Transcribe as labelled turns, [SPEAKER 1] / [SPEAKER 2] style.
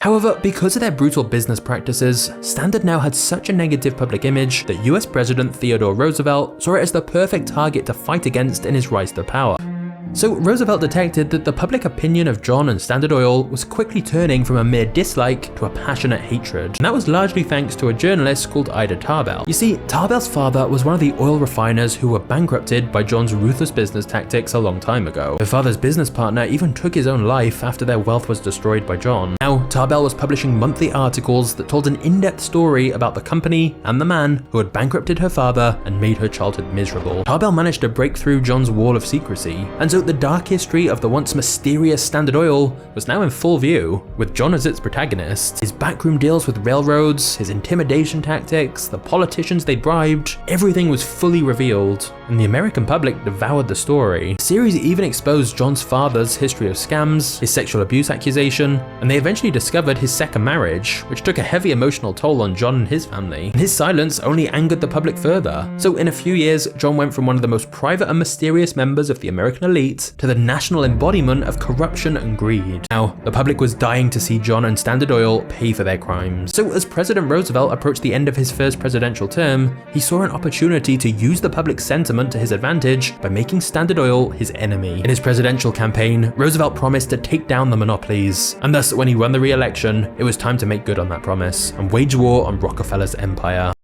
[SPEAKER 1] However, because of their brutal business practices, Standard now had such a negative public image that US President Theodore Roosevelt saw it as the perfect target to fight against in his rise to power. So Roosevelt detected that the public opinion of John and Standard Oil was quickly turning from a mere dislike to a passionate hatred, and that was largely thanks to a journalist called Ida Tarbell. You see, Tarbell's father was one of the oil refiners who were bankrupted by John's ruthless business tactics a long time ago. Her father's business partner even took his own life after their wealth was destroyed by John. Now, Tarbell was publishing monthly articles that told an in-depth story about the company and the man who had bankrupted her father and made her childhood miserable. Tarbell managed to break through John's wall of secrecy, and so the dark history of the once mysterious Standard Oil was now in full view, with John as its protagonist. His backroom deals with railroads, his intimidation tactics, the politicians they bribed, everything was fully revealed, and the American public devoured the story. The series even exposed John's father's history of scams, his sexual abuse accusation, and they eventually discovered his second marriage, which took a heavy emotional toll on John and his family. And his silence only angered the public further. So in a few years, John went from one of the most private and mysterious members of the American elite to the national embodiment of corruption and greed. Now, the public was dying to see John and Standard Oil pay for their crimes. So as President Roosevelt approached the end of his first presidential term, he saw an opportunity to use the public sentiment to his advantage by making Standard Oil his enemy. In his presidential campaign, Roosevelt promised to take down the monopolies, and thus when he won the re-election, it was time to make good on that promise and wage war on Rockefeller's empire.